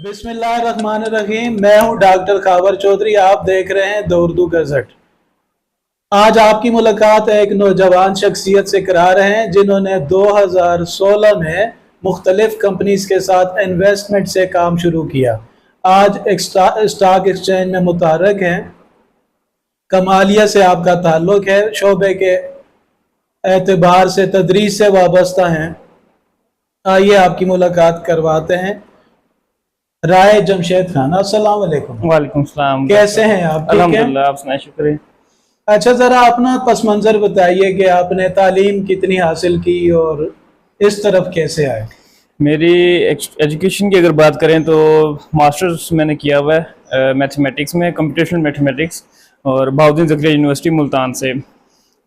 बिस्मिल्लाहिर्रहमानिर्रहीम। मैं हूं डॉक्टर खावर चौधरी। आप देख रहे हैं द उर्दू गज़ट। आज आपकी मुलाकात एक नौजवान शख्सियत से करा रहे हैं जिन्होंने 2016 में मुख्तलिफ कंपनीज के साथ इन्वेस्टमेंट से काम शुरू किया। आज एक स्टॉक एक्सचेंज में मुतहर्रिक हैं। कमालिया से आपका ताल्लुक है, शोबे के एतबार से तदरीस से वाबस्ता हैं। आइए आपकी मुलाकात करवाते हैं। राय जमशेद खान, अस्सलाम वालेकुम। वालेकुम सलाम। कैसे हैं आप? अल्हम्दुलिल्लाह, आप सुनाए? शुक्रिया। अच्छा, ज़रा अपना पस मंज़र बताइए कि आपने तालीम कितनी हासिल की और इस तरफ कैसे आए? मेरी एजुकेशन की अगर बात करें तो मास्टर्स मैंने किया हुआ है मैथमेटिक्स में, कंप्यूटेशनल मैथमेटिक्स, और बहाउद्दीन ज़करिया यूनिवर्सिटी मुल्तान से।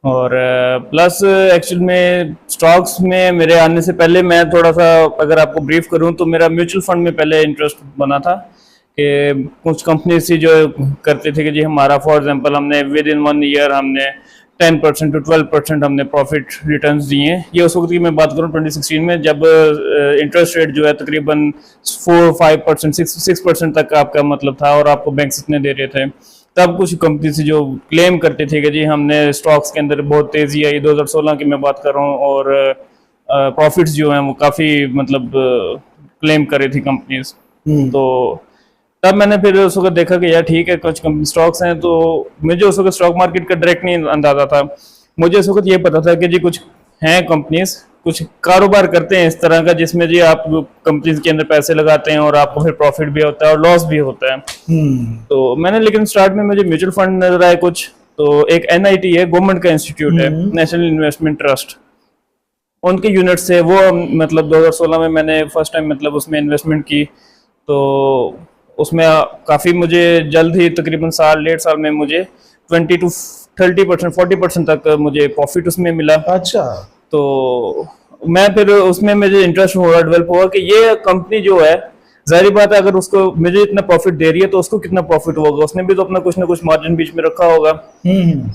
और प्लस एक्चुअल में स्टॉक्स में मेरे आने से पहले मैं थोड़ा सा अगर आपको ब्रीफ करूं तो मेरा म्यूचुअल फंड में पहले इंटरेस्ट बना था कि कुछ कंपनी से जो करते थे कि जी हमारा फॉर एग्जांपल हमने विद इन 1 ईयर हमने 10% टू 12% हमने प्रॉफिट रिटर्न्स दिए। ये उस वक्त की मैं बात करूं 2016 में, जब इंटरेस्ट रेट जो है तकरीबन 4-5% 6% तक आपका मतलब था और आपको बैंक इतने दे रहे थे। तब कुछ कंपनी से जो क्लेम करते थे कि जी हमने स्टॉक्स के अंदर बहुत तेज़ी आई, 2016 की मैं बात कर रहा हूँ, और प्रॉफिट्स जो हैं वो काफ़ी मतलब क्लेम कर रही थी कंपनीज। तो तब मैंने फिर उस वक्त देखा कि यार ठीक है, कुछ कंपनी स्टॉक्स हैं। तो मुझे उस वक्त स्टॉक मार्केट का डायरेक्ट नहीं अंदाजा था। मुझे उस वक्त ये पता था कि जी कुछ हैं कंपनीज, कुछ कारोबार करते हैं इस तरह का जिसमें जी आप कंपनीज के अंदर पैसे लगाते हैं और आपको फिर प्रॉफिट भी होता है और लॉस भी होता है। तो मैंने लेकिन स्टार्ट में मुझे म्यूचुअल फंड नजर आए कुछ। तो एक NIT है, गवर्नमेंट का इंस्टीट्यूट है, नेशनल इन्वेस्टमेंट ट्रस्ट, उनके यूनिट से वो मतलब 2016 में मैंने फर्स्ट टाइम मतलब उसमें इन्वेस्टमेंट की। तो उसमें काफ़ी मुझे जल्द ही तकरीबन साल 1.5 साल में मुझे 20 to 30% 40% तक मुझे प्रॉफिट उसमें मिला। अच्छा। तो मैं फिर उसमें मुझे इंटरेस्ट हुआ, डेवलप हुआ कि ये कंपनी जो है, जाहिर बात है अगर उसको मुझे इतना प्रॉफिट दे रही है तो उसको कितना प्रॉफिट होगा, उसने भी तो अपना कुछ ना कुछ मार्जिन बीच में रखा होगा।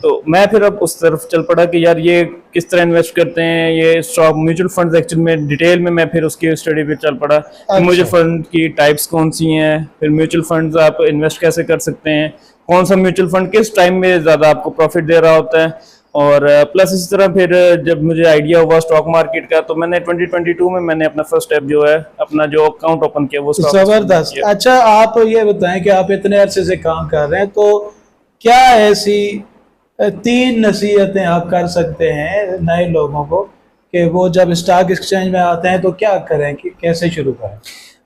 तो मैं फिर अब उस तरफ चल पड़ा कि यार ये किस तरह इन्वेस्ट करते हैं ये स्टॉक म्यूचुअल फंड्स। एक्चुअल में डिटेल में मैं फिर उसकी स्टडी पे चल पड़ा। अच्छा। म्यूचुअल फंड की टाइप्स कौन सी हैं, फिर म्यूचुअल फंड्स आप इन्वेस्ट कैसे कर सकते हैं, कौन सा म्यूचुअल फंड किस टाइम में ज़्यादा आपको प्रॉफिट दे रहा होता है। और प्लस इसी तरह फिर जब मुझे आइडिया हुआ स्टॉक मार्केट का तो मैंने 2022 में मैंने अपना फर्स्ट स्टेप जो है अपना जो अकाउंट ओपन किया वो जबरदस्त। अच्छा, आप ये बताएं कि आप इतने अरसे से काम कर रहे हैं, तो क्या ऐसी 3 नसीहतें आप कर सकते हैं नए लोगों को कि वो जब स्टॉक एक्सचेंज में आते हैं तो क्या करें, कि कैसे शुरू करें?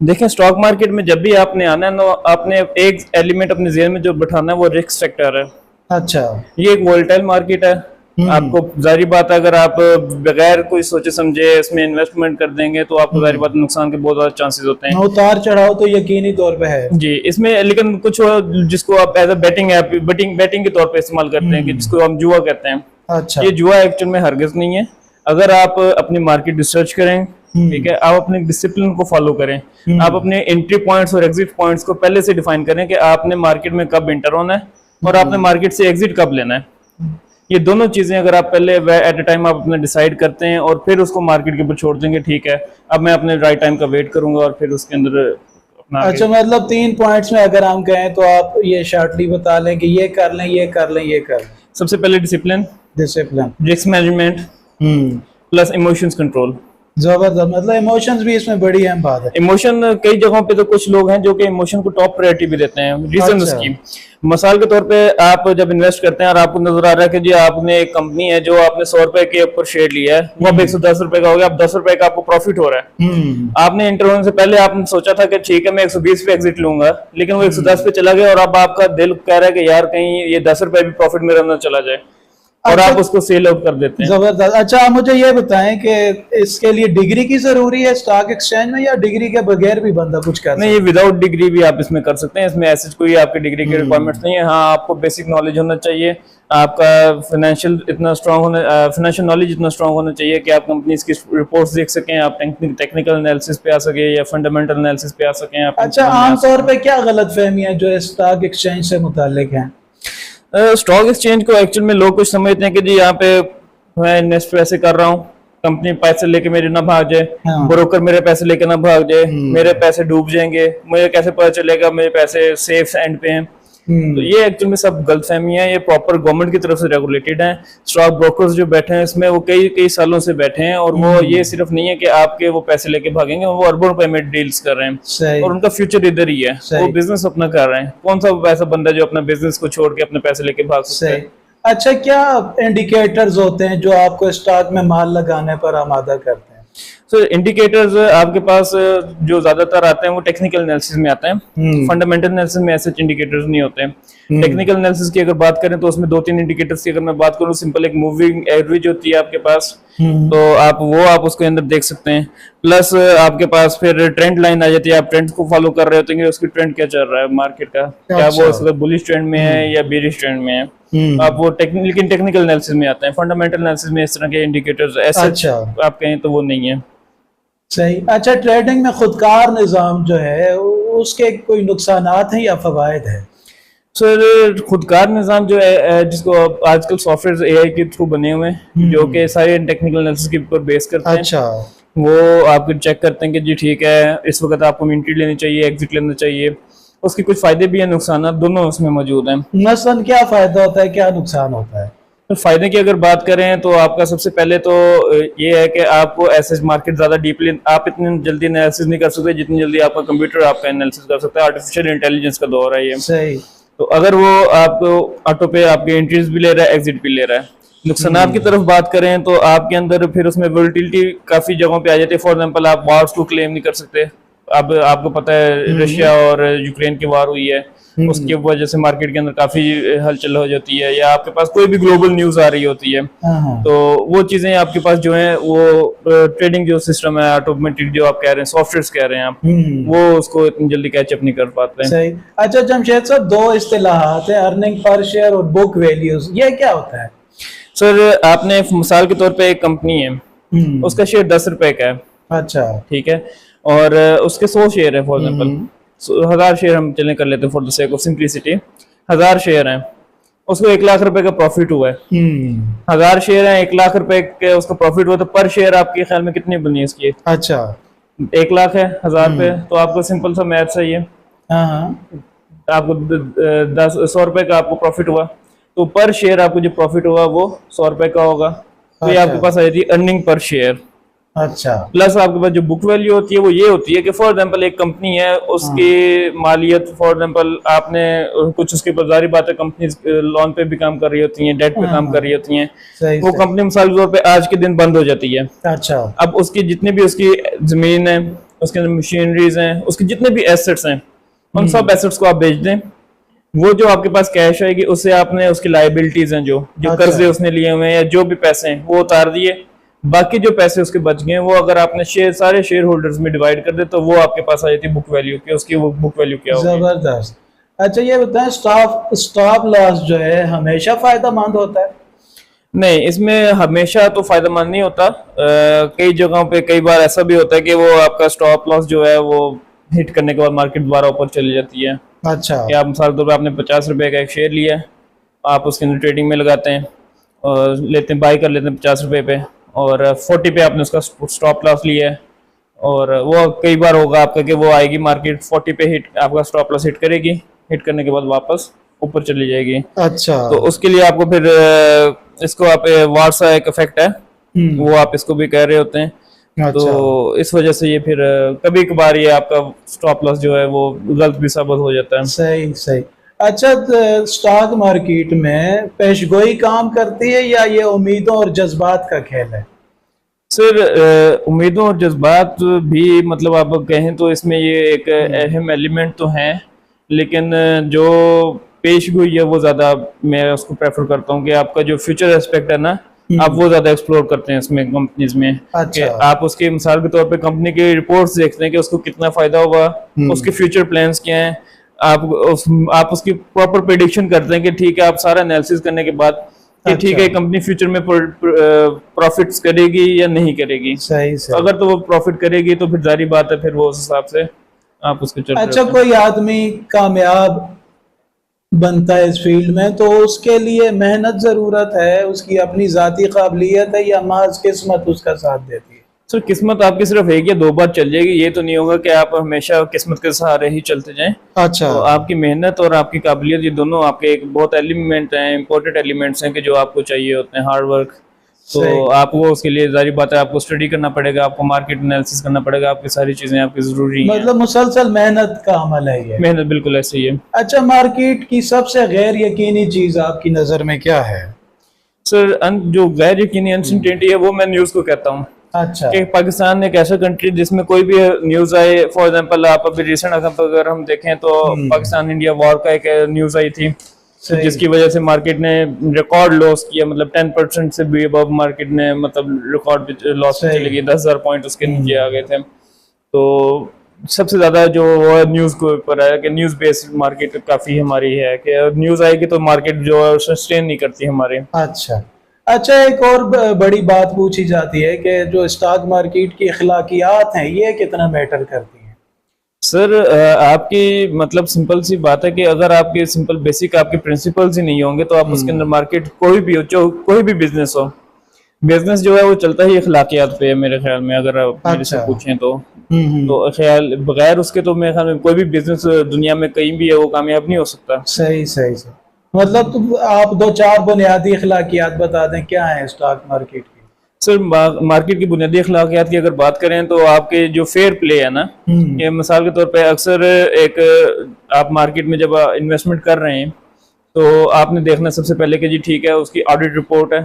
देखें, स्टॉक मार्केट में जब भी आपने आना है ना, आपने एक एलिमेंट अपने ज़हन में जो बिठाना है वो रिस्क फैक्टर है। अच्छा। ये एक वोलेटाइल मार्केट है। आपको जाहिर बात है अगर आप बगैर कोई सोचे समझे इसमें इन्वेस्टमेंट कर देंगे तो आपको जाहिर बात नुकसान के बहुत ज्यादा चांसेस होते हैं। उतार चढ़ाव तो यकीनी तौर पे है जी इसमें, लेकिन कुछ जिसको आप as a batting app batting के तौर पे इस्तेमाल करते हैं कि जिसको हम जुआ कहते हैं। अच्छा। ये जुआ एक्चुअल में हरगिज नहीं है। अगर आप अपनी मार्केट रिसर्च करें, ठीक है, आप अपने डिसिप्लिन को फॉलो करें, आप अपने एंट्री पॉइंट्स और एग्जिट पॉइंट्स को पहले से डिफाइन करें कि आपने मार्केट में कब एंटर होना है और आपने मार्केट से एग्जिट कब लेना है। ये दोनों चीजें अगर आप पहले एट अ टाइम आप अपना डिसाइड करते हैं और फिर उसको मार्केट के ऊपर छोड़ देंगे, ठीक है अब मैं अपने राइट टाइम का वेट करूंगा और फिर उसके अंदर अपना। अच्छा, मतलब 3 पॉइंट्स में अगर हम कहें तो आप ये शॉर्टली बता लें कि ये कर लें, ये कर लें, ये कर लें। सबसे पहले discipline, risk management, plus emotions control. जबरदस्त, मतलब इमोशंस भी इसमें बड़ी अहम बात है। इमोशन कई जगहों पे तो कुछ लोग हैं जो कि इमोशन को टॉप प्रायोरिटी भी देते हैं। रीजन उसकी मिसाल के तौर पे आप जब इन्वेस्ट करते हैं और आपको नजर आ रहा है कि जी आपने एक कंपनी है जो आपने 100 रुपए के ऊपर शेयर लिया है, वो अब 110 रुपए का हो गया, अब 10 रुपए का आपको प्रॉफिट हो रहा है। आपने इंटर होने से पहले आपने सोचा था कि ठीक है मैं 120 पे एग्जिट लूंगा, लेकिन वो 110 पे चला गया और अब आपका दिल कह रहा है कि यार कहीं ये 10 रुपए भी प्रॉफिट मेरा ना चला जाए और आप उसको सेल आउट कर देते हैं। जबरदस्त। अच्छा, आप मुझे ये बताएं कि इसके लिए डिग्री की जरूरी है स्टॉक एक्सचेंज में, या डिग्री के बगैर भी बंदा कुछ कर सकता है? नहीं, विदाउट डिग्री भी आप इसमें कर सकते हैं। इसमें ऐसे कोई आपकी डिग्री के रिक्वायरमेंट्स नहीं है। हाँ, आपको बेसिक नॉलेज होना चाहिए, आपका फाइनेंशियल नॉलेज इतना स्ट्रांग होना चाहिए कि आप कंपनीज की रिपोर्ट्स देख सकें, आप टेक्निकल एनालिसिस पे आ सके या फंडामेंटल एनालिसिस पे आ सकें। अच्छा, आमतौर पर क्या गलतफहमियां जो स्टॉक एक्सचेंज से मुताल्लिक हैं? स्टॉक एक्सचेंज को एक्चुअल में लोग कुछ समझते हैं कि जी यहाँ पे मैं इन्वेस्ट पैसे कर रहा हूँ, कंपनी पैसे लेके मेरे ना भाग जाए, हाँ। ब्रोकर मेरे पैसे लेके ना भाग जाए, मेरे पैसे डूब जाएंगे, मुझे कैसे पता चलेगा मेरे पैसे सेफ एंड पे हैं। तो ये एक्चुअली में सब गलतफहमी है, ये प्रॉपर गवर्नमेंट की तरफ से रेगुलेटेड है। स्टॉक ब्रोकर्स जो बैठे हैं इसमें वो कई कई सालों से बैठे हैं, और वो ये सिर्फ नहीं है कि आपके वो पैसे लेके भागेंगे, वो अरबों रुपए में डील्स कर रहे हैं और उनका फ्यूचर इधर ही है, वो बिजनेस अपना कर रहे हैं। कौन सा ऐसा बंदा जो अपना बिजनेस को छोड़ के अपने पैसे लेके भाग सकता है? अच्छा, क्या इंडिकेटर्स होते हैं जो आपको स्टॉक में माल लगाने पर आमादा करते हैं? सो इंडिकेटर्स आपके पास जो ज्यादातर आते हैं वो टेक्निकल एनालिसिस में आते हैं, फंडामेंटल एनालिसिस में ऐसे इंडिकेटर्स नहीं होते हैं। टेक्निकल एनालिसिस की अगर बात करें तो उसमें 2-3 इंडिकेटर्स की अगर मैं बात करूं, सिंपल एक मूविंग एवरेज होती है आपके पास, तो आप उसके अंदर देख सकते हैं। प्लस आपके पास फिर ट्रेंड लाइन आ जाती है, आप ट्रेंड को फॉलो कर रहे होते हैं कि उसकी ट्रेंड क्या चल रहा है मार्केट का, क्या वो बुलिश ट्रेंड में है या बेरिश ट्रेंड में है। आप वो लेकिन टेक्निकल एनालिसिस में आते हैं, फंडामेंटल एनालिसिस में इस तरह के इंडिकेटर्स ऐसे आप कहें तो वो नहीं है। सही। अच्छा, ट्रेडिंग में खुदकार निज़ाम जो है उसके कोई नुकसानात हैं या फवायद है? सर खुदकार निज़ाम जो है जिसको आजकल सॉफ्टवेयर एआई के थ्रू बने हुए हैं जो कि सारे टेक्निकल एनालिसिस के ऊपर बेस करते हैं। अच्छा। वो आपको चेक करते हैं कि जी ठीक है इस वक्त आपको एंट्री लेनी चाहिए, एग्जिट लेना चाहिए। उसके कुछ फायदे भी हैं, नुकसान दोनों उसमें मौजूद हैं। मसलन क्या फायदा होता है, क्या नुकसान होता है? तो फायदे की अगर बात करें तो आपका सबसे पहले तो ये है कि आपको ऐसे मार्केट ज्यादा डीपली आप इतनी जल्दी एनालिसिस नहीं कर सकते जितनी जल्दी आपका कंप्यूटर आपका एनालिसिस कर सकता है। आर्टिफिशियल इंटेलिजेंस का दौर है ये। सही। तो अगर वो आपको ऑटो पे आपके एंट्रीज भी ले रहा है, एग्जिट भी ले रहा है। नुकसानात की तरफ बात करें तो आपके अंदर फिर उसमें वोलेटिलिटी काफी जगहों पे आ जाती है। फॉर एग्जांपल आप वॉर्स को क्लेम नहीं कर सकते। अब आपको पता है रशिया और यूक्रेन की वार हुई है, उसकी वजह से मार्केट के अंदर काफी हलचल हो जाती है, या आपके पास कोई भी ग्लोबल न्यूज आ रही होती है तो वो चीजें आपके पास जो है वो ट्रेडिंग जो सिस्टम है ऑटोमेटिक जो आप कह रहे हैं सॉफ्टवेयर कह रहे हैं आप, वो उसको इतनी जल्दी कैचअप नहीं कर पाते हैं। सही। अच्छा जमशेद साहब, दो इस्तिलाहात है, अर्निंग पर शेयर और बुक वैल्यूज, ये क्या होता है? सर आपने मिसाल के तौर पे एक कंपनी है, उसका शेयर 10 रुपए का है। अच्छा ठीक है, और उसके 100 शेयर है। फॉर एग्जाम्पल 1000 शेयर हम चले कर लेते हैं for the sake of simplicity. 1000 share हैं, उसको 1 लाख रुपए का प्रॉफिट हुआ है। 1000 शेयर है, 1 लाख रुपए का उसका प्रॉफिट हुआ, तो पर शेयर आपके ख्याल में कितनी बनी है इसकी? अच्छा 1 लाख है 1000 रुपए, तो आपको सिंपल सा मैथ है ये, आपको 100 रुपए का आपको प्रॉफिट हुआ, तो पर शेयर आपको जो प्रॉफिट हुआ वो 100 रुपए का होगा। तो ये आपके पास आ जाती है अर्निंग पर शेयर। अच्छा। प्लस आपके पास जो बुक वैल्यू होती है वो ये होती है कि फॉर एग्जांपल एक कंपनी है, उसकी मालियत फॉर एग्जांपल आपने कुछ उसके ऊपर जारी बात है कंपनी लोन पे भी काम कर रही होती हैं, डेट पे काम कर रही होती हैं, वो कंपनी मिसाल के तौर पे आज के दिन बंद हो जाती है। अच्छा। अब उसकी जितनी भी उसकी जमीन है, उसके अंदर मशीनरीज हैं, उसके जितने भी एसेट्स हैं, उन सब एसेट्स को आप बेच दें, वो जो आपके पास कैश आएगी उससे आपने उसकी लायबिलिटीज हैं जो कर्जे उसने लिए हुए हैं या जो भी पैसे हैं वो उतार दिए, बाकी जो पैसे उसके बच गए वो अगर आपने सारे शेयर होल्डर्स में डिवाइड कर दे तो वो आपके पास आ जाती है बुक वैल्यू की, उसकी वो बुक वैल्यू क्या होगी। जबरदस्त। अच्छा ये बताएं, स्टॉप लॉस जो है हमेशा फायदेमंद होता है? नहीं, इसमें हमेशा तो फायदेमंद नहीं होता। कई जगहों पे कई बार ऐसा भी होता है कि वो आपका स्टॉप लॉस जो है वो हिट करने के बाद मार्केट दोबारा ऊपर चली जाती है। अच्छा। या आप मिसाल के तौर पर आपने 50 रुपए का एक शेयर लिया है, आप उसके अंदर ट्रेडिंग में लगाते हैं और लेते हैं, बाई कर लेते हैं 50 रुपए पे, और 40 पे आपने उसका स्टॉप लॉस लिया है, और वो कई बार होगा आपका कि वो आएगी मार्केट 40 पे हिट, आपका स्टॉप लॉस हिट करेगी, हिट करने के बाद वापस ऊपर चली जाएगी। अच्छा। तो उसके लिए आपको फिर इसको आप वार्सा एक इफेक्ट है वो आप इसको भी कह रहे होते हैं। अच्छा। तो इस वजह से ये फिर कभी कभार ये आपका स्टॉप लॉस जो है वो गलत भी साबित हो जाता है। सही सही। अच्छा, स्टॉक मार्केट में पेशगोई काम करती है या ये उम्मीदों और जज्बात का खेल है? सर उम्मीदों और जज्बात भी मतलब आप कहें तो इसमें ये एक अहम एलिमेंट तो है, लेकिन जो पेशगोई है वो ज्यादा मैं उसको प्रेफर करता हूँ कि आपका जो फ्यूचर एस्पेक्ट है ना आप वो ज्यादा एक्सप्लोर करते हैं इसमें कंपनीज में। अच्छा। आप उसके मिसाल के तौर पे कंपनी के रिपोर्ट्स देखते हैं कि उसको कितना फायदा होगा, उसके फ्यूचर प्लान्स क्या हैं, आप उसकी प्रॉपर प्रेडिक्शन करते हैं कि ठीक है आप सारा एनालिसिस करने के बाद कि ठीक है कंपनी फ्यूचर में प्रॉफिट्स करेगी या नहीं करेगी। सही सही। अगर तो वो प्रॉफिट करेगी तो फिर जारी बात है फिर वो उस हिसाब से आप उसके चलते। अच्छा, कोई आदमी कामयाब बनता है इस फील्ड में, तो उसके लिए मेहनत ज़रूरत है, उसकी अपनी ज़ाती काबिलियत है, या महज किस्मत उसका साथ देती है? सर किस्मत आपकी सिर्फ एक या दो बार चल जाएगी, ये तो नहीं होगा कि आप हमेशा किस्मत के सहारे ही चलते जाएं। अच्छा। तो आपकी मेहनत और आपकी काबिलियत, ये दोनों आपके एक बहुत एलिमेंट हैं, इंपॉर्टेंट एलिमेंट्स हैं कि जो आपको चाहिए होते हैं, हार्ड वर्क। तो आपको उसके लिए जारी बात है, आपको स्टडी करना पड़ेगा, आपको मार्केट एनालिसिस करना पड़ेगा, आपकी सारी चीजें आपकी जरूरी हैं। मतलब मुसलसल मेहनत का अमल है ये। मेहनत बिल्कुल ऐसे ही है। अच्छा, मार्केट की सबसे गैर यकीनी चीज आपकी नजर में क्या है? सर जो गैर यकीनी अनसर्टेनिटी है वो मैं न्यूज को कहता हूँ। अच्छा। कि पाकिस्तान एक ऐसा कंट्री जिसमें कोई भी न्यूज आए, फॉर एग्जांपल आप अभी रिसेंट अगर हम देखें तो पाकिस्तान इंडिया वॉर का एक न्यूज आई थी, जिसकी वजह से मार्केट ने रिकॉर्ड लॉस किया, मतलब 10% से भी अबव मार्केट ने मतलब रिकॉर्ड लॉस में चली गई, 10,000 पॉइंट उसके नीचे आ गए थे। तो सबसे ज्यादा जो न्यूज के ऊपर है कि न्यूज बेस्ड मार्केट काफी हमारी है, कि न्यूज आएगी तो मार्केट जो है सस्टेन नहीं करती हमारे। अच्छा। अच्छा, एक और बड़ी बात पूछी जाती है कि जो स्टॉक मार्केट की अखलाकियात हैं, ये कितना मैटर करती हैं? सर आपकी मतलब सिंपल सी बात है कि अगर आपके सिंपल बेसिक आपके प्रिंसिपल्स ही नहीं होंगे तो आप उसके अंदर मार्केट कोई भी हो, जो कोई भी बिजनेस हो, बिजनेस जो है वो चलता ही अखलाकियात पे है मेरे ख्याल में, अगर आप मेरे से पूछें तो ख्याल बगैर उसके तो मेरे ख्याल में कोई भी बिजनेस दुनिया में कहीं भी है वो कामयाब नहीं हो सकता। सही सही सही। मतलब आप दो चार बुनियादी अखलाकियात बता दें, क्या है स्टॉक मार्केट की? सर मार्केट की बुनियादी अखलाकियात की अगर बात करें तो आपके जो फेयर प्ले है ना, ये मिसाल के तौर पे अक्सर एक आप मार्केट में जब इन्वेस्टमेंट कर रहे हैं तो आपने देखना सबसे पहले कि जी ठीक है उसकी ऑडिट रिपोर्ट है,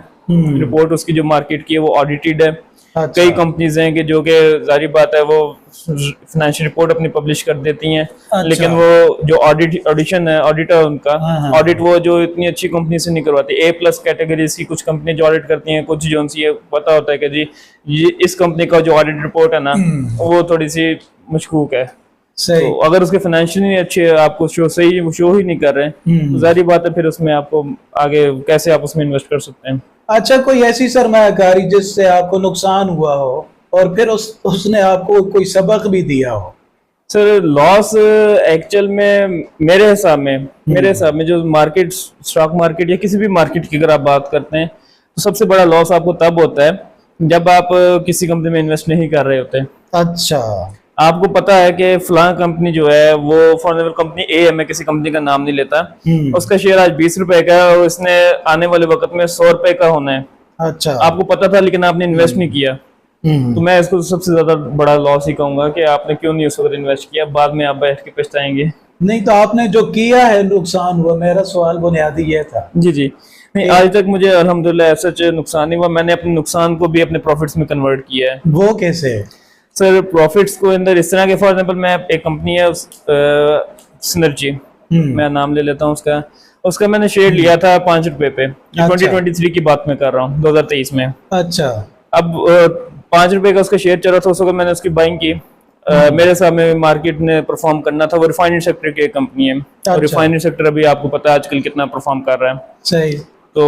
रिपोर्ट उसकी जो मार्केट की है वो ऑडिटेड है। अच्छा। कई कंपनीज हैं कि जो कि जारी बात है वो फाइनेंशियल रिपोर्ट अपनी पब्लिश कर देती हैं। अच्छा। लेकिन वो जो ऑडिशन है, ऑडिटर उनका ऑडिट वो जो इतनी अच्छी कंपनी से नहीं करवाती। A+ कैटेगरीज की कुछ कंपनी जो ऑडिट करती हैं, कुछ जो सी पता होता है कि जी ये इस कंपनी का जो ऑडिट रिपोर्ट है ना वो थोड़ी सी मशकूक है। सही। तो अगर उसके फाइनेंशियल अच्छे आपको शो ही नहीं कर रहे हैं तो जारी बात है फिर उसमें आपको आगे कैसे आप उसमें इन्वेस्ट कर सकते हैं। अच्छा, कोई ऐसी सरमायाकारी जिससे आपको नुकसान हुआ हो और फिर उसने आपको कोई सबक भी दिया हो? सर लॉस एक्चुअल में मेरे हिसाब में जो मार्केट, स्टॉक मार्केट या किसी भी मार्केट की अगर आप बात करते हैं तो सबसे बड़ा लॉस आपको तब होता है जब आप किसी कंपनी में इन्वेस्ट नहीं कर रहे होते। अच्छा। आपको पता है कि फलां कंपनी जो है वो फॉर एग्जाम्पल कंपनी ए है, मैं किसी कंपनी का नाम नहीं लेता, उसका शेयर आज 20 रुपए का है और उसने आने वाले वक्त में 100 रुपए का होना है। अच्छा। आपको पता था लेकिन आपने इन्वेस्ट नहीं किया। तो मैं इसको सबसे ज्यादा बड़ा लॉस ही कहूंगा कि आपने क्यों नहीं उस वक्त इन्वेस्ट किया, बाद में आप बैठ के पछताएंगे। नहीं तो आपने जो किया है नुकसान हुआ, मेरा सवाल बुनियादी ये था। जी नहीं, आज तक मुझे अल्हम्दुलिल्लाह सच नुकसान नहीं हुआ। मैंने अपने नुकसान को भी अपने प्रॉफिट्स में कन्वर्ट किया है। वो कैसे? सर प्रॉफिट्स को अंदर इस तरह के, फॉर एग्जांपल मैं एक कंपनी है सिनर्जी, मैं नाम ले लेता हूँ उसका मैंने शेयर लिया था 5 रुपए पे। 2023 की बात मैं कर रहा हूँ, 2023 में। अच्छा। अब 5 रुपए का उसका शेयर चल रहा था, उस वक्त मैंने उसकी बाइंग की। मेरे सामने मार्केट ने परफॉर्म करना था, वो रिफाइनरी सेक्टर की कंपनी है। अच्छा। रिफाइनरी सेक्टर अभी आपको पता है आजकल कितना परफॉर्म कर रहा है। सही। तो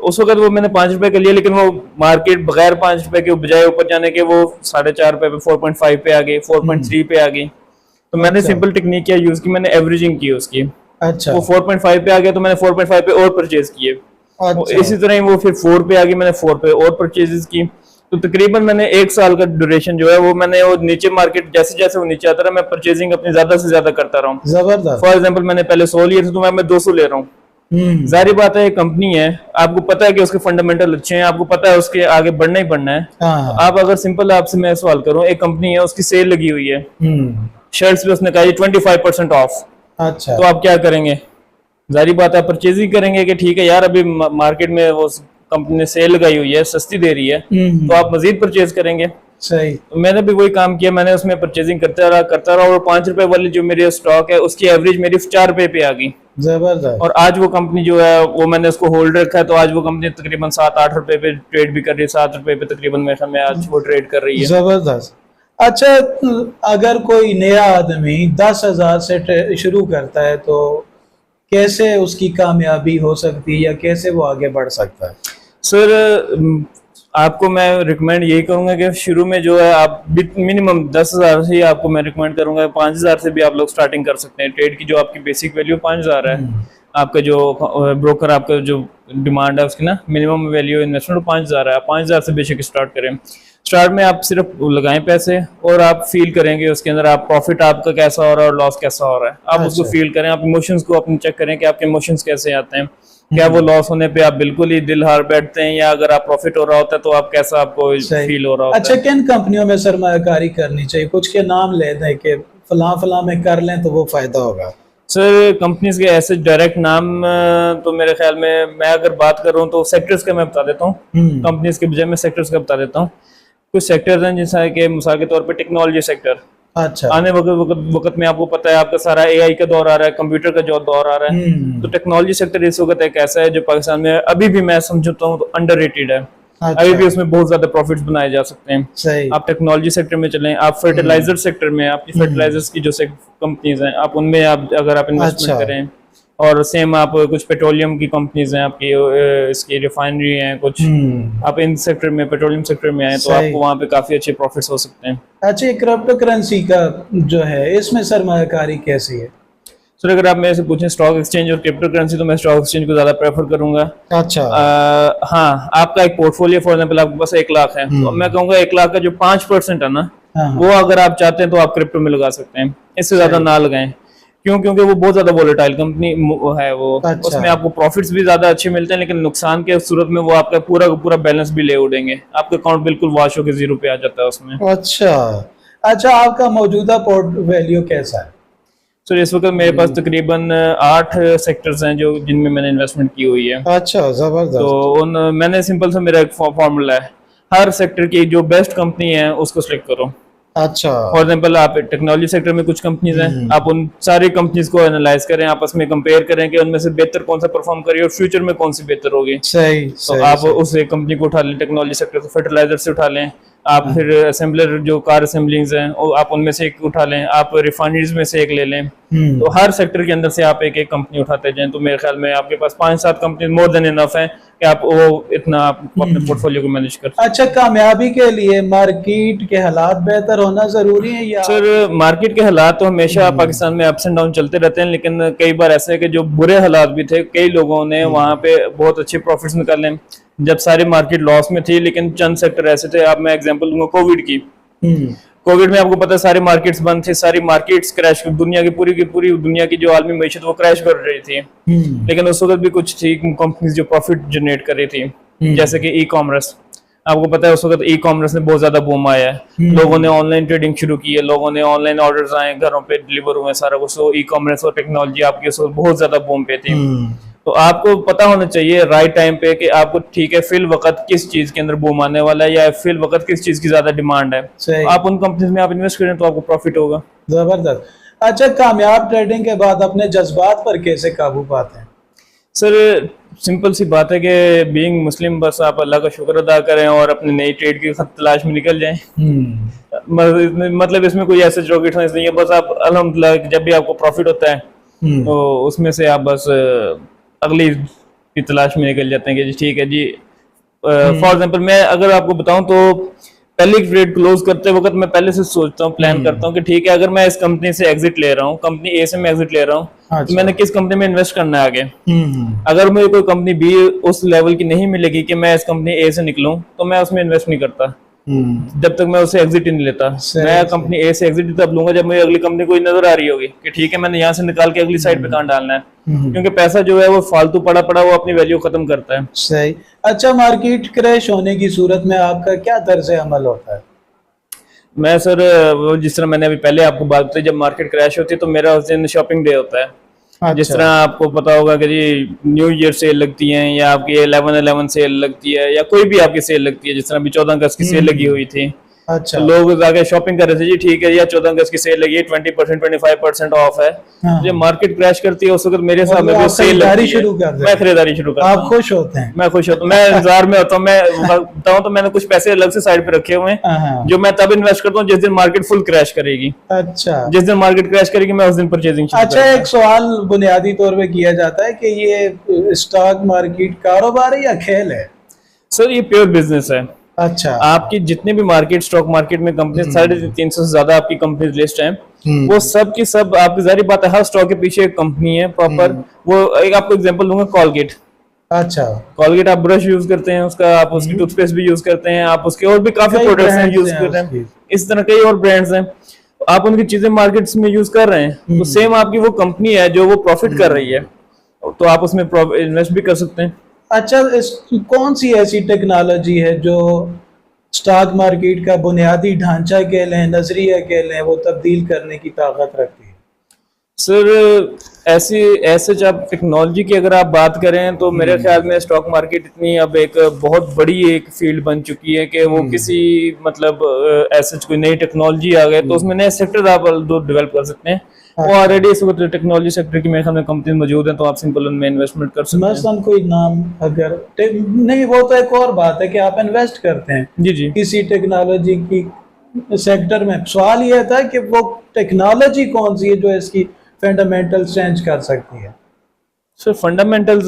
उस वक्त वो मैंने 5 रुपए का लिया, लेकिन वो मार्केट बगैर 5 रुपए के बजाय ऊपर जाने के वो 4.5 रुपए पे 4.5 पे आ गई, 4.3 पे आ गई। तो मैंने सिंपल टेक्निक क्या यूज की, मैंने एवरेजिंग की उसकी। अच्छा। वो 4.5 पे आ गया तो मैंने 4.5 पे और परचेज किए। अच्छा। इसी तरह ही वो फिर 4 पे आ गई, मैंने 4 पे और परचेजेस की। तो तकरीबन मैंने 1 साल का ड्यूरेशन जो है वो मैंने वो नीचे मार्केट जैसे जैसे वो नीचे आता रहा मैं परचेजिंग अपनी ज्यादा से ज्यादा करता रहा हूँ। जबरदस्त। फॉर एग्जाम्पल मैंने पहले 100 लिए थे तो मैं 200 ले रहा हूँ। जारी बात है, एक कंपनी है, आपको पता है कि उसके फंडामेंटल अच्छे हैं, आपको पता है उसके आगे बढ़ना ही बढ़ना है। तो आप अगर सिंपल आपसे मैं सवाल करूं, एक कंपनी है उसकी सेल लगी हुई है, शर्ट्स पे उसने कहा 25% ऑफ। अच्छा। तो आप क्या करेंगे? जारी बात है परचेजिंग करेंगे कि ठीक है यार अभी मार्केट में वो कंपनी ने सेल लगाई हुई है, सस्ती दे रही है, तो आप मजीद परचेज करेंगे। सही। तो मैंने भी वही काम किया, मैंने उसमें परचेजिंग करता रहा और 5 रुपए वाली जो मेरी स्टॉक है उसकी एवरेज मेरी 4 रुपए पे आ गई। जबरदस्त। और आज वो कंपनी जो है वो मैंने उसको होल्ड रखा है, तो आज वो कंपनी तकरीबन 7-8 रुपए पे ट्रेड भी कर रही है, 7 रुपए पे तकरीबन मेरे ख्याल में आज वो ट्रेड कर रही है। जबरदस्त। अच्छा, अगर कोई नया आदमी 10,000 से शुरू करता है तो कैसे उसकी कामयाबी हो सकती है या कैसे वो आगे बढ़ सकता है? सर आपको मैं रिकमेंड यही करूंगा कि शुरू में जो है आप मिनिमम 10,000 से ही आपको मैं रिकमेंड करूंगा। 5,000 से भी आप लोग स्टार्टिंग कर सकते हैं। ट्रेड की जो आपकी बेसिक वैल्यू 5,000 है, आपका जो ब्रोकर आपका जो डिमांड है उसकी ना मिनिमम वैल्यू इन्वेस्टमेंट 5,000 है। आप 5,000 से बेशक स्टार्ट करें। स्टार्ट में आप सिर्फ लगाएं पैसे और आप फील करेंगे उसके अंदर आप प्रॉफिट आपका कैसा हो रहा है और लॉस कैसा हो रहा है। आप उसको फील करें, आप इमोशंस को अपने चेक करें कि आपके इमोशंस कैसे आते हैं। क्या वो लॉस होने पे आप बिल्कुल ही दिल हार बैठते हैं, या अगर आप प्रॉफिट हो रहा होता है तो आप कैसा आपको फील हो रहा होता है। अच्छा, किन कंपनियों में सरमायाकारी करनी चाहिए? कुछ के नाम ले दें कि फलां फलां में कर लें तो वो फायदा होगा। सर कंपनीज के ऐसे डायरेक्ट नाम तो मेरे ख्याल में मैं अगर बात करूं तो सेक्टर्स का मैं बता देता हूँ। कंपनीज के बजाय मैं सेक्टर्स का बता देता हूँ। कुछ सेक्टर्स हैं जैसा कि मिसाल के तौर पे टेक्नोलॉजी सेक्टर। अच्छा। आने वक्त में आपको पता है आपका सारा एआई का दौर आ रहा है, कंप्यूटर का जो दौर आ रहा है। तो टेक्नोलॉजी सेक्टर इस वक्त एक ऐसा है जो पाकिस्तान में अभी भी मैं समझता हूँ तो अंडररेटेड है। अच्छा। अभी भी उसमें बहुत ज्यादा प्रॉफिट्स बनाए जा सकते हैं। सही। आप टेक्नोलॉजी सेक्टर में चलें, आप फर्टिलाइजर सेक्टर में आपकी फर्टिलाइजर्स की जो कंपनीज हैं आप उनमें आप अगर आप इन्वेस्टमेंट करें, और सेम आप कुछ पेट्रोलियम की कंपनीज हैं आपकी इसकी रिफाइनरी है कुछ, आप इन सेक्टर में पेट्रोलियम सेक्टर में आए तो आपको वहाँ पे काफी अच्छे प्रॉफिट्स हो सकते हैं। अच्छा, क्रिप्टो करेंसी का जो है इसमें सरमायाकारी कैसी है? सर अगर आप मेरे से पूछें स्टॉक एक्सचेंज और क्रिप्टो करेंसी तो मैं स्टॉक एक्सचेंज को ज्यादा प्रेफर करूंगा। अच्छा। हाँ, आपका एक पोर्टफोलियो फॉर एग्जाम्पल आपके पास 1 लाख है तो मैं कहूंगा 1 लाख का जो 5% है ना, वो अगर आप चाहते हैं तो आप क्रिप्टो में लगा सकते हैं, इससे ज्यादा ना लगाएं। क्यों? क्योंकि वो बहुत ज्यादा वोलेटाइल कंपनी है वो। अच्छा। उसमें आपको प्रॉफिट्स भी ज्यादा अच्छे मिलते हैं, लेकिन नुकसान के सूरत में वो आपका पूरा का पूरा बैलेंस भी ले उड़ेंगे, आपका अकाउंट बिल्कुल वॉश होकर 0 पे आ जाता है उसमें। अच्छा। अच्छा, आपका मौजूदा पोर्टफोलियो कैसा है? सर इस वक्त मेरे पास तकरीबन 8 सेक्टर्स हैं जो जिनमें मैंने इन्वेस्टमेंट की हुई है। अच्छा, जबरदस्त। तो मैंने सिंपल सा मेरा एक फॉर्मूला है, हर सेक्टर की जो बेस्ट कंपनी है उसको सिलेक्ट करो। अच्छा। फॉर एग्जाम्पल आप टेक्नोलॉजी सेक्टर में कुछ कंपनीज हैं, आप उन सारी कंपनीज को एनालाइज करें, आपस में कंपेयर करें कि उनमें से बेहतर कौन सा परफॉर्म करिए और फ्यूचर में कौन सी बेहतर होगी। सही। तो आप उस एक कंपनी को उठा लें, टेक्नोलॉजी सेक्टर से फर्टिलाइजर से उठा लें, आप फिर असेंबलर जो कार असेंबलिंग्स हैं आप उनमें से एक उठा लें, आप रिफाइनरीज में से एक ले लें। तो हर सेक्टर के अंदर से आप एक एक कंपनी उठाते जाएं तो मेरे ख्याल में आपके पास 5-7 कंपनी मोर देन इनफ है कि आप वो इतना अपने पोर्टफोलियो को मैनेज कर। अच्छा, कामयाबी के लिए मार्केट के हालात बेहतर होना जरूरी है या? सर मार्केट के हालात तो हमेशा पाकिस्तान में अप्स एंड डाउन चलते रहते हैं, लेकिन कई बार ऐसे है कि जो बुरे हालात भी थे, कई लोगों ने वहां पे बहुत अच्छे प्रॉफिट्स निकाले जब सारी मार्केट लॉस में थी, लेकिन चंद सेक्टर ऐसे थे। अब मैं एग्जांपल दूंगा कोविड की। कोविड में आपको पता है सारी मार्केट्स बंद थी, सारी मार्केट्स क्रैश, दुनिया की पूरी दुनिया की जो आलमी मईशत वो क्रैश कर रही थी। लेकिन उस वक्त भी कुछ थी कंपनीज जो प्रॉफिट जनरेट कर रही थी, जैसे कि ई कॉमर्स। आपको पता है उस वक्त ई कॉमर्स में बहुत ज्यादा बूम आया है, लोगों ने ऑनलाइन ट्रेडिंग शुरू की है, लोगों ने ऑनलाइन ऑर्डर्स आए, घरों पे डिलीवर हुए सारा कुछ। तो ई कॉमर्स और टेक्नोलॉजी आपकी उस वक्त बहुत ज्यादा बूम पे थी। तो आपको पता होना चाहिए राइट टाइम पे कि आपको ठीक है फिल वक्त किस चीज के अंदर बूम आने वाला है या फिल वक्त किस चीज की ज्यादा डिमांड है, आप उन कंपनीज में आप इन्वेस्ट करें तो आपको प्रॉफिट होगा। जबरदस्त। अच्छा, कामयाब ट्रेडिंग के बाद अपने जज्बात पर कैसे काबू पाते हैं? सर सिंपल सी बात है कि बीइंग मुस्लिम बस आप अल्लाह का शुक्र अदा करें और अपने नई ट्रेड की तलाश में निकल जाएं। मतलब इसमें कोई ऐसे रॉकेट साइंस नहीं है, बस आप अल्हम्दुलिल्लाह जब भी आपको प्रॉफिट होता है तो उसमें से आप बस अगली की तलाश में निकल जाते हैं कि ठीक है जी। फॉर एग्जांपल मैं अगर आपको बताऊं तो पहले ट्रेड क्लोज करते वक्त मैं पहले से सोचता हूँ, प्लान करता हूँ कि ठीक है अगर मैं इस कंपनी से एग्जिट ले रहा हूँ, कंपनी ए से मैं एग्जिट ले रहा हूँ, अच्छा। तो मैंने किस कंपनी में इन्वेस्ट करना है आगे। अगर मुझे कोई कंपनी बी उस लेवल की नहीं मिलेगी कि मैं इस कंपनी ए से निकलूं तो मैं उसमें इन्वेस्ट नहीं करता जब तक मैं उसे एग्जिट ही नहीं लेता। मैं कंपनी ए से एग्जिट तब लूंगा जब मुझे अगली कंपनी कोई नजर आ रही होगी कि ठीक है मैंने यहाँ से निकाल के अगली साइड पे कहाँ डालना है, क्योंकि पैसा जो है वो फालतू पड़ा पड़ा वो अपनी वैल्यू खत्म करता है। सही। अच्छा, मार्केट क्रैश होने की सूरत में आपका क्या तर्ज अमल होता है? मैं सर जिस तरह मैंने अभी पहले आपको बात बताई, जब मार्केट क्रैश होती है तो मेरा उस दिन शॉपिंग डे होता है। अच्छा। जिस तरह आपको पता होगा कि जी न्यू ईयर सेल लगती है या आपकी 11/11 सेल लगती है या कोई भी आपकी सेल लगती है, जिस तरह अभी 14 अगस्त की सेल लगी हुई थी। अच्छा। तो लोग जाके शॉपिंग कर रहे थे जी ठीक है या 14 अगस्त की सेल लगी है 20% 25% ऑफ है। जब मार्केट क्रैश करती है उस वक्त मेरे हिसाब में सेल शुरू कर मैं खरीदारी शुरू करता हूं। आप खुश होते हैं? मैं खुश होता हूं, मैं इंतजार में होता हूं। मैं बताऊं तो मैंने कुछ पैसे अलग से साइड पे रखे हुए हैं जो मैं तब इन्वेस्ट करता हूं जिस दिन मार्केट फुल क्रैश करेगी। अच्छा। जिस दिन मार्केट क्रैश करेगी मैं उस दिन परचेजिंग। अच्छा, एक सवाल बुनियादी तौर पे किया जाता है कि ये स्टॉक मार्केट कारोबार है या खेल है? सर ये प्योर बिजनेस है। अच्छा। आपकी जितने भी मार्केट, स्टॉक मार्केट में कंपनी 350 से ज्यादा आपकी कंपनी लिस्ट है, वो सब की सब आपकी जारी बात है, हर स्टॉक के पीछे एक कंपनी है प्रॉपर। वो एक आपको एग्जांपल दूंगा, कॉलगेट। अच्छा। कॉलगेट आप ब्रश यूज करते हैं उसका, आप उसकी टूथपेस्ट भी यूज करते हैं, आप उसके और भी काफी कई प्रोडक्ट्स हैं brands यूज हैं कर रहे हैं, उसकी। इस तरह कई और ब्रांड्स हैं, आप उनकी चीजें मार्केट्स में यूज कर रहे हैं, तो सेम आपकी वो कंपनी है जो वो प्रॉफिट कर रही है, तो आप उसमें इन्वेस्ट भी कर सकते हैं। अच्छा, कौन सी ऐसी टेक्नोलॉजी है जो स्टॉक मार्केट का बुनियादी ढांचा कह लें, नजरिया कह लें, वो तब्दील करने की ताकत रखती है? सर ऐसी ऐसे जब टेक्नोलॉजी की अगर आप बात करें तो मेरे ख्याल में स्टॉक मार्केट इतनी अब एक बहुत बड़ी एक फील्ड बन चुकी है कि वो किसी मतलब ऐसे कोई नई टेक्नोलॉजी आ गए तो उसमें नए सेक्टर आप डेवलप कर सकते हैं। वो ऑलरेडी इस वक्त टेक्नोलॉजी सेक्टर की मेरे ख्याल में कंपनी मौजूद है, तो आप सिंपल उनमें इन्वेस्टमेंट कर सकते हैं। मसलन कोई नाम अगर नहीं, वो तो एक और बात है कि आप इन्वेस्ट करते हैं जी जी। किसी टेक्नोलॉजी की सेक्टर में। सवाल यह था कि वो टेक्नोलॉजी कौन सी है जो इसकी फंडामेंटल्स चेंज कर सकती है? सर फंडामेंटल्स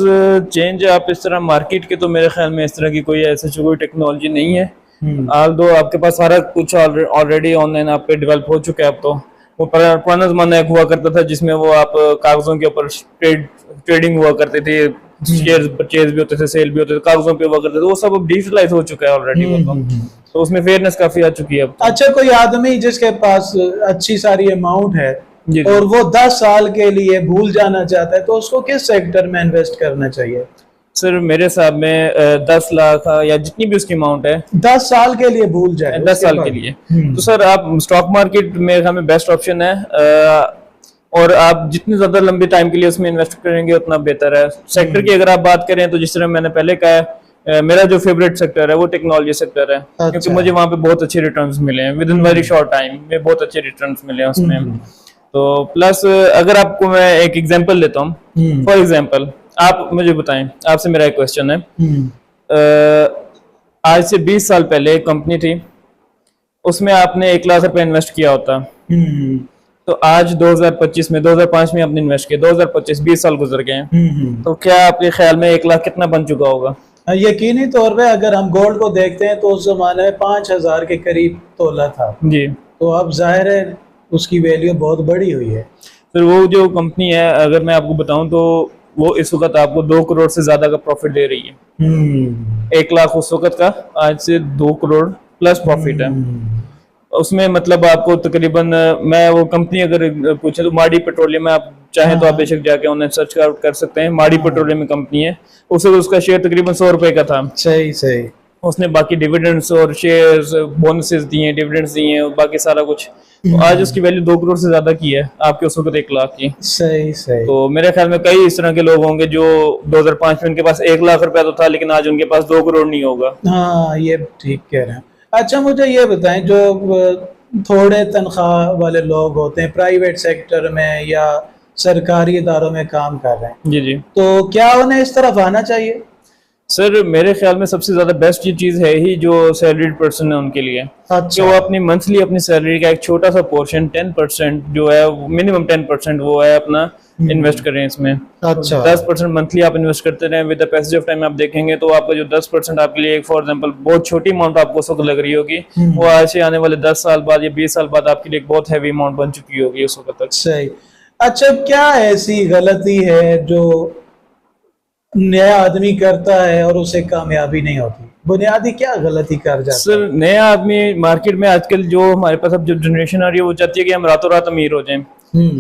चेंज आप इस तरह मार्केट के, तो मेरे ख्याल में इस तरह की कोई ऐसे कोई टेक्नोलॉजी नहीं है। आल दो आपके पास सारा कुछ ऑलरेडी ऑनलाइन आप पे डेवलप हो चुका है। अब तो वो पुराना जमाना एक हुआ करता था जिसमें वो आप कागजों के ऊपर ट्रेडिंग हुआ करते थे, शेयर परचेज भी होते थे, सेल भी होते थे, कागजों पे हुआ करते थे, वो सब अब डिजिटलाइज हो चुका है ऑलरेडी। तो उसमें फेयरनेस काफी आ चुकी है अब तो। अच्छा, कोई आदमी जिसके पास अच्छी सारी अमाउंट है जी जी। और वो 10 साल के लिए भूल जाना चाहता है, तो उसको किस सेक्टर में इन्वेस्ट करना चाहिए? सर मेरे हिसाब में 10 लाख या जितनी भी उसकी अमाउंट है 10 साल के लिए भूल जाए, 10 साल के लिए, तो सर आप स्टॉक मार्केट मेरे ख्याल में बेस्ट ऑप्शन है। और आप जितनी ज्यादा लंबे टाइम के लिए उसमें इन्वेस्ट करेंगे उतना बेहतर है। सेक्टर की अगर आप बात करें तो जिस तरह मैंने पहले कहा है, मेरा जो फेवरेट सेक्टर है वो टेक्नोलॉजी सेक्टर है। क्योंकि मुझे वहां पे बहुत अच्छे रिटर्न्स मिले हैं, with in very short time में बहुत अच्छे रिटर्न्स मिले हैं उसमें। तो प्लस अगर आपको मैं एक एग्जांपल लेता हूँ, फॉर एग्जांपल आप मुझे बताएं, आपसे मेरा एक क्वेश्चन है, आज से 20 साल पहले एक कंपनी थी, उसमें आपने 1 लाख रुपए इन्वेस्ट किया होता, तो आज 2025 में, 2005 में आपने इन्वेस्ट किया, 2025 20 साल गुजर गए हैं, तो क्या आपके ख्याल में 1 लाख कितना बन चुका होगा? यकीनी तौर पे अगर हम गोल्ड को देखते हैं तो उस जमाने में 5,000 के करीब तोला था जी। तो अब जाहिर है उसकी वैल्यू बहुत बड़ी हुई है। फिर वो जो कंपनी है अगर मैं आपको बताऊं तो वो इस वक्त आपको 2 करोड़ से ज्यादा का प्रॉफिट दे रही है। 1 लाख उस वक्त का, आज से 2 करोड़ प्लस प्रॉफिट है उसमें। मतलब आपको तकरीबन, मैं वो कंपनी अगर पूछे तो माड़ी पेट्रोलियम में, आप चाहें तो आप बेशक जाके ऑनलाइन सर्च कर सकते हैं, माड़ी पेट्रोलियम में कंपनी है। उस वक्त उसका शेयर तकरीबन 100 रुपए का था। सही सही। उसने बाकी डिविडेंड्स और शेयर्स बोनसेस दिए, डिविडेंड्स दिए और बाकी सारा कुछ, तो आज उसकी वैल्यू 2 करोड़ से ज्यादा की है आपके उस वक्त 1 लाख की। सही सही। तो मेरे ख्याल में कई इस तरह के लोग होंगे जो 2005 में उनके पास 1 लाख रुपया तो था, लेकिन आज उनके पास 2 करोड़ नहीं होगा। हाँ, ये ठीक कह रहे हैं। अच्छा, मुझे ये बताएं, जो थोड़े तनख्वाह वाले लोग होते हैं प्राइवेट सेक्टर में या सरकारी इदारों में काम कर रहे हैं, जी जी, तो क्या उन्हें इस तरफ आना चाहिए? सर मेरे ख्याल में सबसे ज्यादा बेस्ट ये चीज है ही जो सैलरीड पर्सन है उनके लिए। अच्छा। कि वो अपनी मंथली अपनी सैलरी का एक छोटा सा पोर्शन 10% जो है, मिनिमम 10% वो है अपना इन्वेस्ट करें इसमें। अच्छा। 10% मंथली आप इन्वेस्ट करते रहें, with the passage of time आप देखेंगे तो आपका जो 10% आपके लिए, फॉर एग्जांपल बहुत छोटी अमाउंट आपको उस वक्त लग रही होगी, वो आज से आने वाले 10 साल बाद या 20 साल बाद आपके लिए एक बहुत हैवी अमाउंट बन चुकी होगी उस वक्त तक। सही। अच्छा, क्या ऐसी गलती है जो नया आदमी करता है और उसे कामयाबी नहीं होती? बुनियादी क्या गलती कर जाता है? सर नया आदमी मार्केट में आजकल जो हमारे पास अब जो जनरेशन आ रही है वो चाहती है कि हम रातों रात अमीर हो जाएं,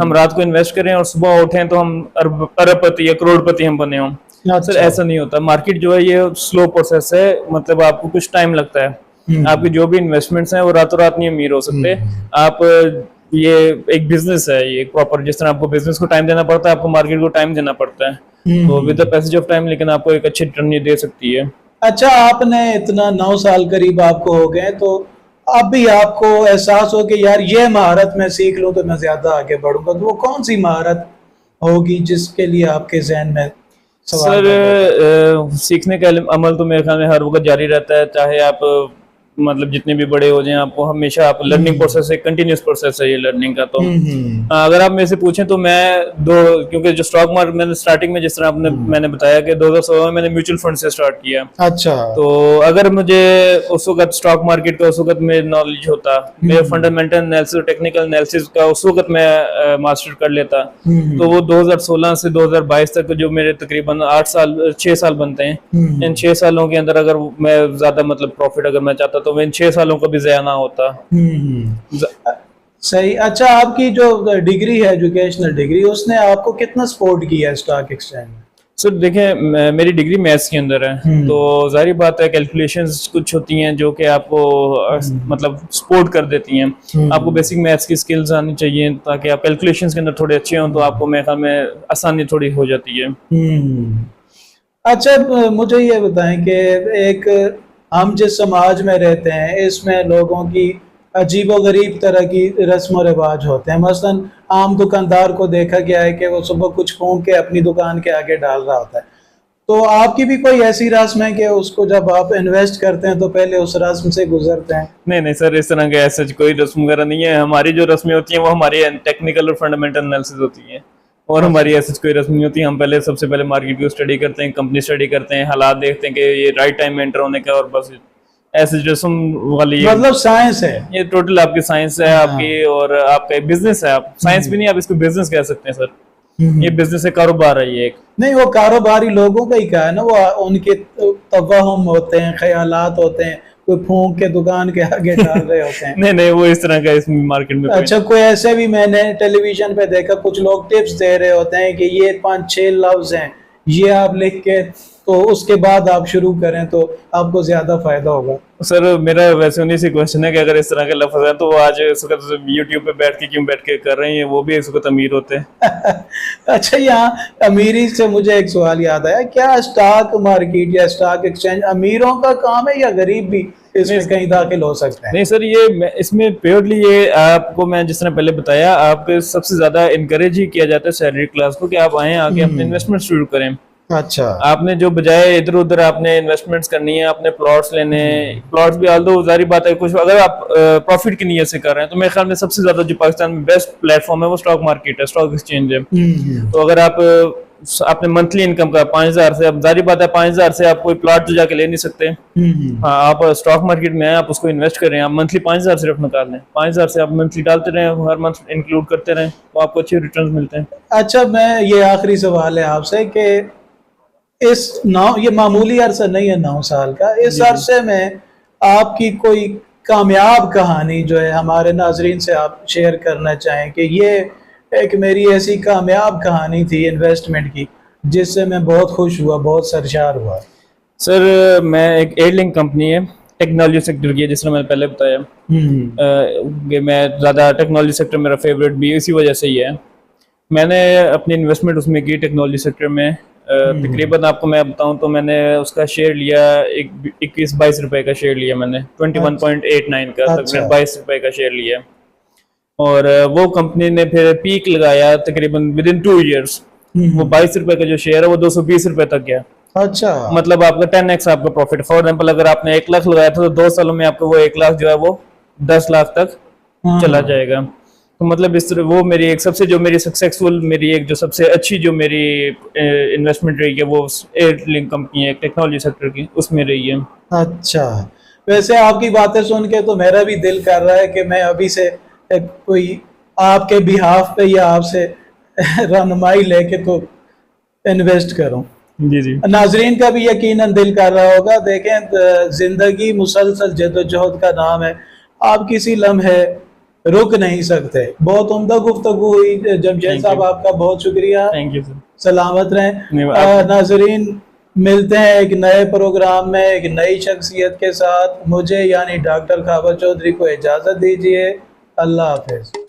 हम रात को इन्वेस्ट करें और सुबह उठें तो हम अरबपति या करोड़पति हम बने हों। अच्छा। सर ऐसा नहीं होता। मार्केट जो है ये स्लो प्रोसेस है, मतलब आपको कुछ टाइम लगता है। आपकी जो भी इन्वेस्टमेंट्स हैं वो रातों रात नहीं अमीर हो सकते आप। ये एक बिजनेस है, ये प्रॉपर, जिस तरह आपको बिजनेस को टाइम देना पड़ता है आपको मार्केट को टाइम देना पड़ता है। तो with the passage of time लेकिन आपको एक अच्छी रिटर्न दे सकती है। अच्छा, आपने इतना 9 साल करीब आपको हो गए, तो अब भी आपको एहसास हो कि यार ये महारत मैं सीख लूं तो मैं ज्यादा आगे बढ़ूंगा, तो वो कौन सी महारत होगी जिसके लिए आपके जहन में सवाल? सर सीखने का अमल तो मेरे ख्याल में हर वक्त जारी रहता है, चाहे आप मतलब जितने भी बड़े हो जाएं, आपको हमेशा आप लर्निंग प्रोसेस है, कंटिन्यूस प्रोसेस है ये लर्निंग का। तो अगर आप मेरे से पूछें तो मैं क्योंकि जो स्टॉक मार्केट मैंने स्टार्टिंग में जिस तरह मैंने बताया कि 2016 में मैंने म्यूचुअल फंड से स्टार्ट किया। अच्छा। तो अगर मुझे उस वक्त स्टॉक मार्केट का उस वक्त में नॉलेज होता, मेरे फंडामेंटल एनालिसिस, टेक्निकल एनालिसिस का उस वक्त मैं मास्टर कर लेता, तो वो 2016 से 2022 तक जो मेरे तकरीबन 6 साल बनते हैं, इन 6 सालों के अंदर अगर मैं ज्यादा मतलब प्रॉफिट अगर मैं चाहता तो इन 6 सालों का भी ज़ाया ना होता। सही। अच्छा, आपकी जो डिग्री है, एजुकेशनल डिग्री, उसने आपको कितना सपोर्ट किया है स्टॉक एक्सचेंज में? सर देखें, मेरी डिग्री मैथ्स के अंदर है, तो जाहिर बात है कैलकुलेशंस कुछ होती हैं जो कि आपको मतलब सपोर्ट कर देती हैं। आपको बेसिक मैथ्स की स्किल्स आनी चाहिए ताकि आप कैलकुलेशंस के अंदर थोड़े अच्छे हों, तो आपको मेरे ख्याल में आसानी थोड़ी हो जाती है। अच्छा, मुझे ये बताएं कि एक हम जिस समाज में रहते हैं इसमें लोगों की अजीबोगरीब तरह की रस्म और रिवाज होते हैं। मसलन आम दुकानदार को देखा गया है कि वो सुबह कुछ फूंक के अपनी दुकान के आगे डाल रहा होता है। तो आपकी भी कोई ऐसी रस्म है कि उसको जब आप इन्वेस्ट करते हैं तो पहले उस रस्म से गुजरते हैं? नहीं सर, इस तरह के ऐसा कोई रस्म वगैरह नहीं है। हमारी जो रस्में होती हैं वो हमारी टेक्निकल और फंडामेंटल एनालिसिस होती हैं, और हमारी ऐसी कोई रस्म नहीं होती। हम सबसे पहले मार्केट की स्टडी करते हैं, कंपनी स्टडी करते हैं, हालात देखते हैं कि ये राइट टाइम में एंटर होने का, और बस ऐसे रस्म वाली मतलब साइंस है ये, टोटल आपकी साइंस है आपकी, और आपका बिजनेस है। आप साइंस भी नहीं, आप इसको बिजनेस कह सकते हैं सर। ये बिजनेस है, कारोबार है ये एक। नहीं, वो कारोबारी लोगों का ही कहा है ना, वो उनके तवहम होते हैं, ख्यालात होते हैं, कोई फूंक के दुकान के आगे डाल रहे होते हैं। नहीं वो इस तरह का इस मार्केट में अच्छा, कोई ऐसे भी मैंने टेलीविजन पे देखा, कुछ लोग टिप्स दे रहे होते हैं कि ये 5-6 लफ्ज हैं, ये आप लिख के तो उसके बाद आप शुरू करें तो आपको ज्यादा फायदा होगा। सर मेरा वैसे उन्हीं से क्वेश्चन है कि अगर इस तरह के लफ्ज हैं तो वो आज इस वक्त यूट्यूब पे बैठ के कर रहे हैं, वो भी इस वक्त अमीर होते हैं। अच्छा, यहाँ अमीरी से मुझे एक सवाल याद आया, क्या स्टॉक मार्केट या स्टॉक एक्सचेंज अमीरों का काम है या गरीब भी इसमें कहीं दाखिल हो सकते हैं? नहीं सर, ये इसमें प्योरली ये आपको मैं जिस तरह पहले बताया, आपको सबसे ज्यादा इनकरेज ही किया जाता है सैलरी क्लास को कि आप आए आके अपने इन्वेस्टमेंट शुरू करें। अच्छा। आपने जो बजाय इधर उधर आपने इन्वेस्टमेंट्स करनी है, आपने प्लॉट्स लेने, प्लॉट्स भी आल्दो जारी बात है कुछ अगर आप प्रॉफिट की नीयत से कर रहे हैं, तो मेरे ख्याल में सबसे ज्यादा जो पाकिस्तान में बेस्ट प्लेटफॉर्म है वो स्टॉक मार्केट है, स्टॉक एक्सचेंज है। तो अगर आप आपने मंथली इनकम का 5,000 से, अब जारी बात है 5,000 से आप कोई प्लॉट तो जाके ले नहीं सकते। हाँ, आप स्टॉक मार्केट में हैं, आप उसको इन्वेस्ट कर रहे हैं, आप मंथली 5,000 सिर्फ निकाल लें, 5,000 से आप मंथली डालते रहें, हर मंथ इंक्लूड करते रहें, तो आपको अच्छे रिटर्न मिलते हैं। अच्छा, मैं ये आखिरी सवाल है आपसे कि ये मामूली अरसा नहीं है 9 साल का, इस अरसे में आपकी कोई कामयाब कहानी जो है हमारे नाजरीन से आप शेयर करना चाहें कि ये एक मेरी ऐसी कामयाब कहानी थी इन्वेस्टमेंट की जिससे मैं बहुत खुश हुआ, बहुत सरशार हुआ? सर मैं एक एयरलिंक कंपनी है, टेक्नोलॉजी सेक्टर की है, जिस तरह मैंने पहले बताया कि मैं ज़्यादा टेक्नोलॉजी सेक्टर मेरा फेवरेट भी इसी वजह से ही है। मैंने अपनी इन्वेस्टमेंट उसमें की टेक्नोलॉजी सेक्टर में, तकरीबन आपको मैं बताऊं तो मैंने उसका शेयर लिया 21-22 रुपए का शेयर लिया मैंने, 21.89 का, तकरीबन 22 रुपए का शेयर लिया। और वो कंपनी ने फिर पीक लगाया तकरीबन विद इन 2 ईयर्स, वो 22 रुपए का जो शेयर है वो 220 रुपए तक गया। अच्छा, मतलब आपका 10x आपका प्रॉफिट। फॉर एग्जाम्पल अगर आपने 1 लाख लगाया था तो 2 सालों में आपको वो 1 लाख जो है वो 10 लाख तक चला जाएगा। तो मतलब इस तरह वो मेरी एक सबसे जो मेरी सक्सेसफुल, मेरी एक जो सबसे अच्छी जो मेरी इन्वेस्टमेंट रही है वो एयरलिंक कंपनी है टेक्नोलॉजी सेक्टर की, उसमें रही है। अच्छा, वैसे आपकी बातें सुन के तो मेरा भी दिल कर रहा है कि मैं अभी से कोई आपके बिहाफ पे या आपसे रहनुमाई लेके तो इन्वेस्ट करूं। जी जी, नाजरीन का भी यकीनन दिल कर रहा होगा। देखें, जिंदगी मुसलसल जद्दोजहद का नाम है, आप किसी लम्हे रुक नहीं सकते। बहुत उम्दा गुफ्तगू हुई जमशेद साहब, आपका बहुत शुक्रिया। थैंक यू सर, सलामत रहें। नाजरीन, मिलते हैं एक नए प्रोग्राम में एक नई शख्सियत के साथ। मुझे यानी डॉक्टर खाबर चौधरी को इजाज़त दीजिए। अल्लाह हाफिज़।